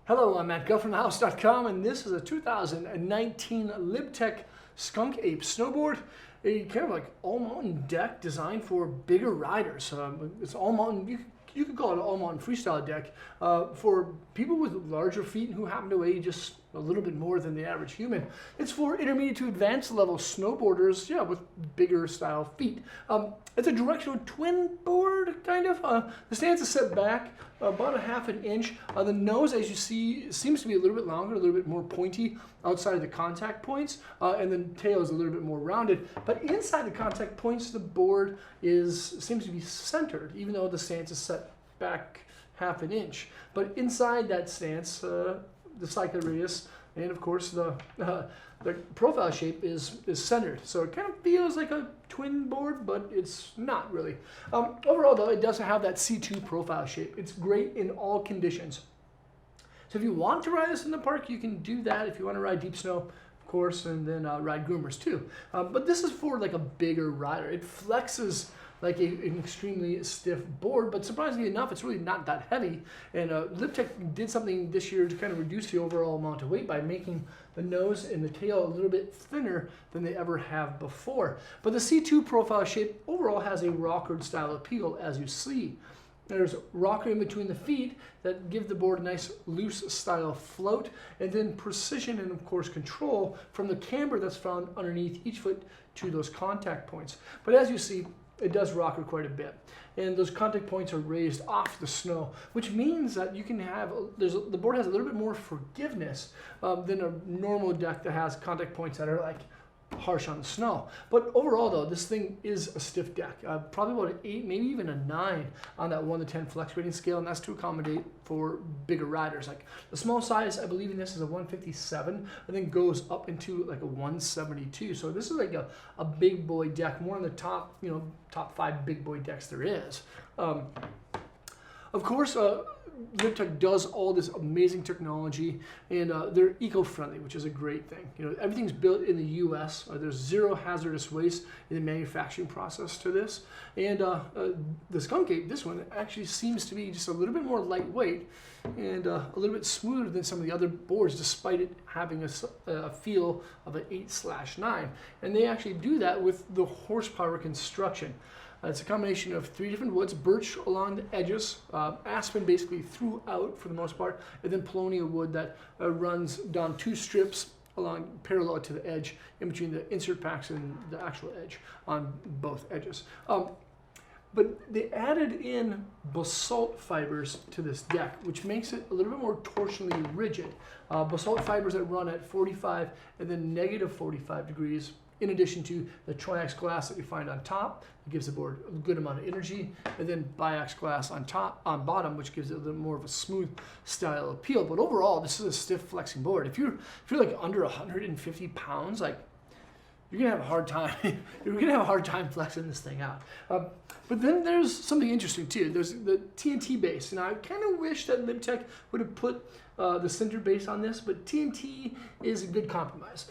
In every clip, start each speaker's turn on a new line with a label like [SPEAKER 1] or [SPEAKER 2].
[SPEAKER 1] Hello, I'm Matt Guff from thehouse.com, and this is a 2019 Lib Tech Skunk Ape snowboard, a kind of like all-mountain deck designed for bigger riders. It's all-mountain, you could call it an all-mountain freestyle deck for people with larger feet who happen to weigh just a little bit more than the average human. It's for intermediate to advanced level snowboarders, yeah, with bigger style feet. It's a directional twin board, kind of. The stance is set back about a half an inch. The nose, as you see, seems to be a little bit longer, a little bit more pointy outside of the contact points, and the tail is a little bit more rounded. But inside the contact points, the board seems to be centered, even though the stance is set back half an inch. But inside that stance, the cycler radius and of course the profile shape is centered. So it kind of feels like a twin board, but it's not really. Overall though, it does have that C2 profile shape. It's great in all conditions. So if you want to ride this in the park, you can do that. If you want to ride deep snow, of course, and then ride groomers too. But this is for like a bigger rider. It flexes like an extremely stiff board, but surprisingly enough, it's really not that heavy. And Lib Tech did something this year to kind of reduce the overall amount of weight by making the nose and the tail a little bit thinner than they ever have before. But the C2 profile shape overall has a rockered style appeal, as you see. There's rocker in between the feet that give the board a nice loose style float, and then precision and of course control from the camber that's found underneath each foot to those contact points. But as you see, it does rocker quite a bit, and those contact points are raised off the snow, which means that you can have, the board has a little bit more forgiveness than a normal deck that has contact points that are like harsh on the snow. But overall though, this thing is a stiff deck, probably about an 8, maybe even a 9 on that 1 to 10 flex rating scale, and that's to accommodate for bigger riders. Like the small size, I believe in this is a 157, and then goes up into like a 172. So this is like a big boy deck, more in the top, top 5 big boy decks there is. Of course, Lib Tech does all this amazing technology, and they're eco-friendly, which is a great thing. Everything's built in the U.S. There's zero hazardous waste in the manufacturing process to this. And the Skunk Ape, this one, actually seems to be just a little bit more lightweight and a little bit smoother than some of the other boards, despite it having a feel of an 8/9. And they actually do that with the horsepower construction. It's a combination of 3 different woods: birch along the edges, aspen basically throughout for the most part, and then paulownia wood that runs down 2 strips along parallel to the edge in between the insert packs and the actual edge on both edges. But they added in basalt fibers to this deck, which makes it a little bit more torsionally rigid. Basalt fibers that run at 45 and then negative 45 degrees, in addition to the triax glass that we find on top, that gives the board a good amount of energy, and then biax glass on bottom, which gives it a little more of a smooth style appeal. But overall, this is a stiff flexing board. If you're like under 150 pounds, like, you're gonna have a hard time. You're gonna have a hard time flexing this thing out. But then there's something interesting too. There's the TNT base, and I kind of wish that Lib Tech would have put the center base on this, but TNT is a good compromise.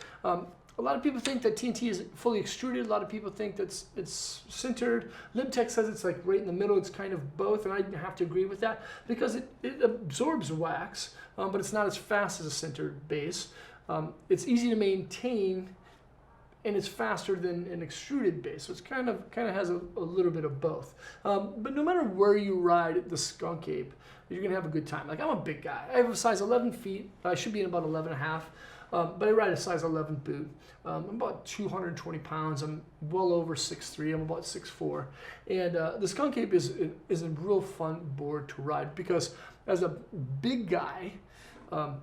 [SPEAKER 1] A lot of people think that TNT is fully extruded. A lot of people think that it's centered. Lib Tech says it's like right in the middle. It's kind of both, and I have to agree with that because it absorbs wax, but it's not as fast as a centered base. It's easy to maintain, and it's faster than an extruded base. So it's kind of has a little bit of both. But no matter where you ride the Skunk Ape, you're gonna have a good time. Like, I'm a big guy. I have a size 11 feet. I should be in about 11.5. But I ride a size 11 boot. I'm about 220 pounds. I'm well over 6'3". I'm about 6'4". And the Skunk Ape is a real fun board to ride because as a big guy, a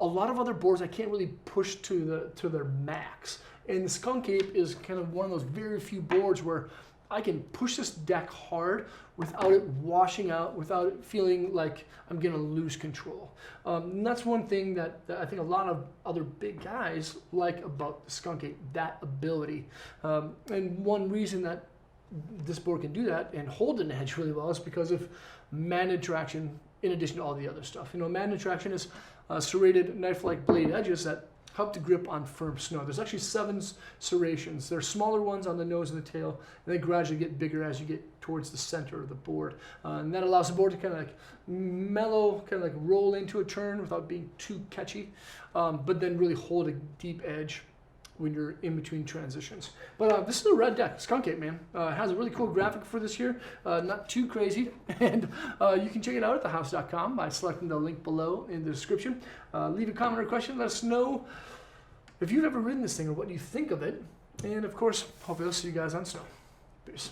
[SPEAKER 1] lot of other boards I can't really push to their max. And the Skunk Ape is kind of one of those very few boards where I can push this deck hard without it washing out, without it feeling like I'm gonna lose control. And that's one thing that I think a lot of other big guys like about the Skunk Ape, that ability. And one reason that this board can do that and hold an edge really well is because of magnet traction in addition to all the other stuff. Magnet traction is serrated knife-like blade edges that help to grip on firm snow. There's actually 7 serrations. There are smaller ones on the nose and the tail, and they gradually get bigger as you get towards the center of the board. And that allows the board to kind of like mellow, kind of like roll into a turn without being too catchy, but then really hold a deep edge when you're in between transitions. But this is a red deck, Skunk Ape, man. It has a really cool graphic for this year, not too crazy, and you can check it out at thehouse.com by selecting the link below in the description. Leave a comment or question, let us know if you've ever ridden this thing or what you think of it, and of course, hopefully I'll see you guys on snow. Peace.